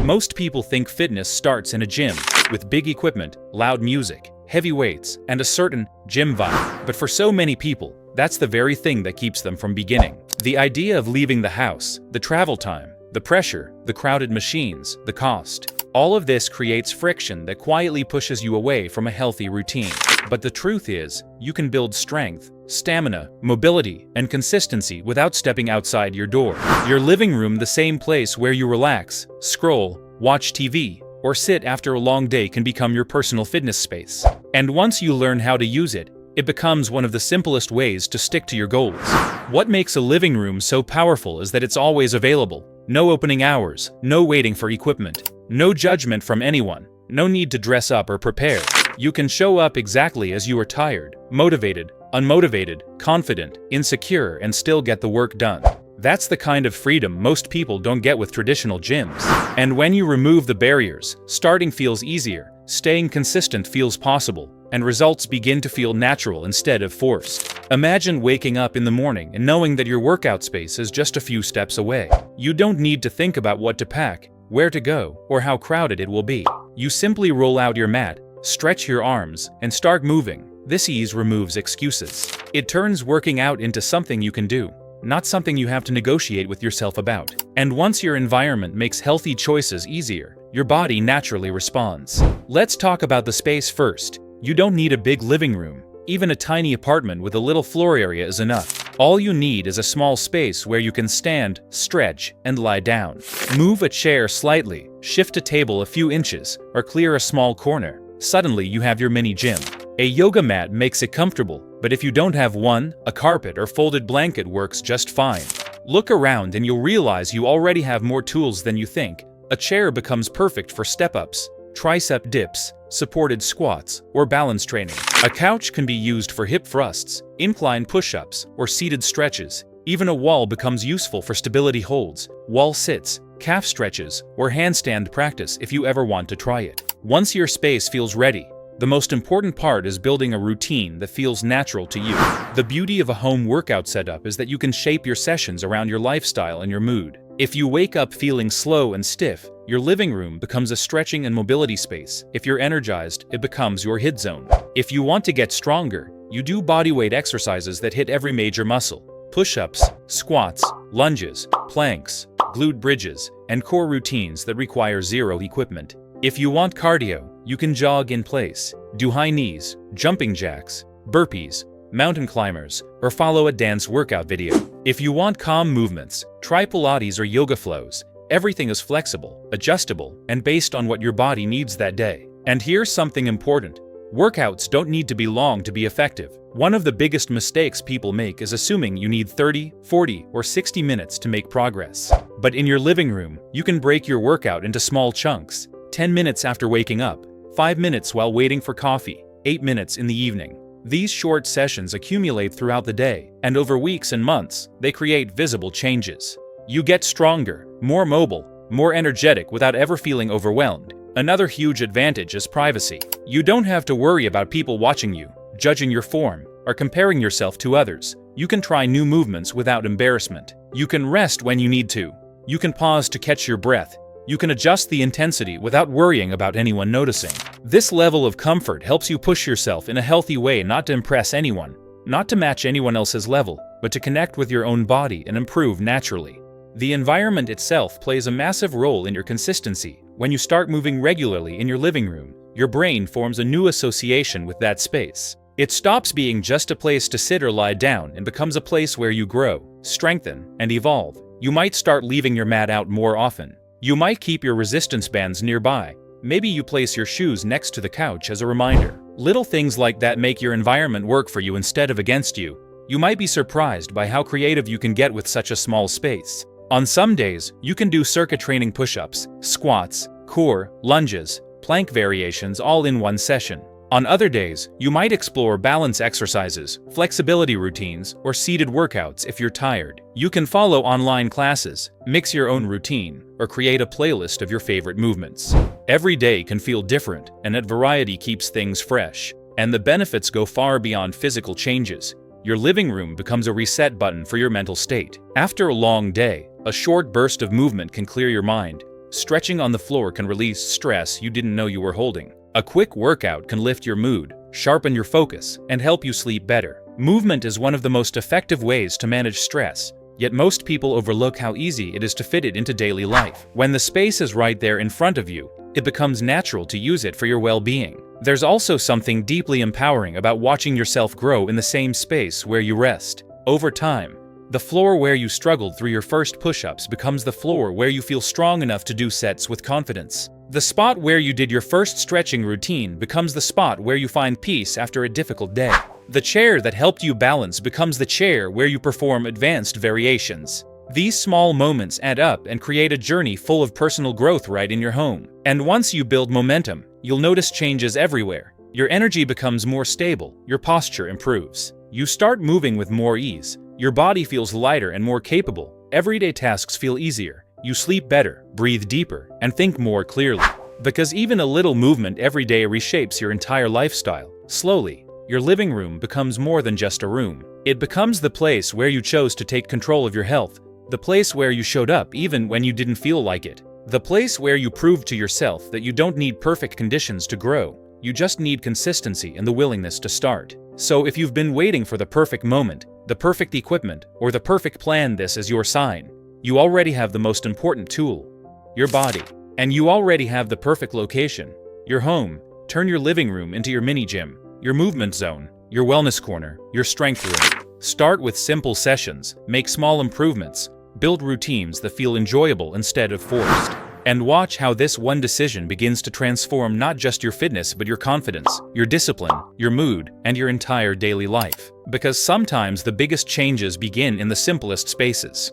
Most people think fitness starts in a gym, with big equipment, loud music, heavy weights, and a certain gym vibe. But for so many people, that's the very thing that keeps them from beginning. The idea of leaving the house, the travel time, the pressure, the crowded machines, the cost. All of this creates friction that quietly pushes you away from a healthy routine. But the truth is, you can build strength, stamina, mobility, and consistency without stepping outside your door. Your living room, the same place where you relax, scroll, watch TV, or sit after a long day, can become your personal fitness space. And once you learn how to use it, it becomes one of the simplest ways to stick to your goals. What makes a living room so powerful is that it's always available. No opening hours, no waiting for equipment, no judgment from anyone, no need to dress up or prepare. You can show up exactly as you are: tired, motivated, unmotivated, confident, insecure, and still get the work done. That's the kind of freedom most people don't get with traditional gyms. And when you remove the barriers, starting feels easier, staying consistent feels possible, and results begin to feel natural instead of forced. Imagine waking up in the morning and knowing that your workout space is just a few steps away. You don't need to think about what to pack, where to go, or how crowded it will be. You simply roll out your mat, stretch your arms, and start moving. This ease removes excuses. It turns working out into something you can do, not something you have to negotiate with yourself about. And once your environment makes healthy choices easier, your body naturally responds. Let's talk about the space first. You don't need a big living room. Even a tiny apartment with a little floor area is enough. All you need is a small space where you can stand, stretch, and lie down. Move a chair slightly, shift a table a few inches, or clear a small corner. Suddenly you have your mini gym. A yoga mat makes it comfortable, but if you don't have one, a carpet or folded blanket works just fine. Look around and you'll realize you already have more tools than you think. A chair becomes perfect for step-ups, tricep dips, supported squats, or balance training. A couch can be used for hip thrusts, incline push-ups, or seated stretches. Even a wall becomes useful for stability holds, wall sits, calf stretches, or handstand practice if you ever want to try it. Once your space feels ready, the most important part is building a routine that feels natural to you. The beauty of a home workout setup is that you can shape your sessions around your lifestyle and your mood. If you wake up feeling slow and stiff, your living room becomes a stretching and mobility space. If you're energized, it becomes your hit zone. If you want to get stronger, you do bodyweight exercises that hit every major muscle. Push-ups, squats, lunges, planks, glute bridges, and core routines that require zero equipment. If you want cardio, you can jog in place, do high knees, jumping jacks, burpees, mountain climbers, or follow a dance workout video. If you want calm movements, try Pilates or yoga flows. Everything is flexible, adjustable, and based on what your body needs that day. And here's something important. Workouts don't need to be long to be effective. One of the biggest mistakes people make is assuming you need 30, 40, or 60 minutes to make progress. But in your living room, you can break your workout into small chunks. 10 minutes after waking up, 5 minutes while waiting for coffee, 8 minutes in the evening. These short sessions accumulate throughout the day, and over weeks and months, they create visible changes. You get stronger, more mobile, more energetic without ever feeling overwhelmed. Another huge advantage is privacy. You don't have to worry about people watching you, judging your form, or comparing yourself to others. You can try new movements without embarrassment. You can rest when you need to. You can pause to catch your breath. You can adjust the intensity without worrying about anyone noticing. This level of comfort helps you push yourself in a healthy way, not to impress anyone, not to match anyone else's level, but to connect with your own body and improve naturally. The environment itself plays a massive role in your consistency. When you start moving regularly in your living room, your brain forms a new association with that space. It stops being just a place to sit or lie down and becomes a place where you grow, strengthen, and evolve. You might start leaving your mat out more often. You might keep your resistance bands nearby. Maybe you place your shoes next to the couch as a reminder. Little things like that make your environment work for you instead of against you. You might be surprised by how creative you can get with such a small space. On some days, you can do circuit training push-ups, squats, core, lunges, plank variations all in one session. On other days, you might explore balance exercises, flexibility routines, or seated workouts if you're tired. You can follow online classes, mix your own routine, or create a playlist of your favorite movements. Every day can feel different, and that variety keeps things fresh. And the benefits go far beyond physical changes. Your living room becomes a reset button for your mental state. After a long day, a short burst of movement can clear your mind, Stretching on the floor can release stress you didn't know you were holding. A quick workout can lift your mood, sharpen your focus, and help you sleep better. Movement is one of the most effective ways to manage stress, yet most people overlook how easy it is to fit it into daily life. When the space is right there in front of you, it becomes natural to use it for your well-being. There's also something deeply empowering about watching yourself grow in the same space where you rest. Over time, the floor where you struggled through your first push-ups becomes the floor where you feel strong enough to do sets with confidence. The spot where you did your first stretching routine becomes the spot where you find peace after a difficult day. The chair that helped you balance becomes the chair where you perform advanced variations. These small moments add up and create a journey full of personal growth right in your home. And once you build momentum, you'll notice changes everywhere. Your energy becomes more stable, your posture improves. You start moving with more ease, your body feels lighter and more capable, everyday tasks feel easier, you sleep better, breathe deeper, and think more clearly. Because even a little movement every day reshapes your entire lifestyle. Slowly, your living room becomes more than just a room. It becomes the place where you chose to take control of your health, the place where you showed up even when you didn't feel like it, the place where you proved to yourself that you don't need perfect conditions to grow, you just need consistency and the willingness to start. So if you've been waiting for the perfect moment, the perfect equipment, or the perfect plan, this is your sign. You already have the most important tool, your body. And you already have the perfect location, your home. Turn your living room into your mini gym, your movement zone, your wellness corner, your strength room. Start with simple sessions, make small improvements, build routines that feel enjoyable instead of forced. And watch how this one decision begins to transform not just your fitness but your confidence, your discipline, your mood, and your entire daily life. Because sometimes the biggest changes begin in the simplest spaces.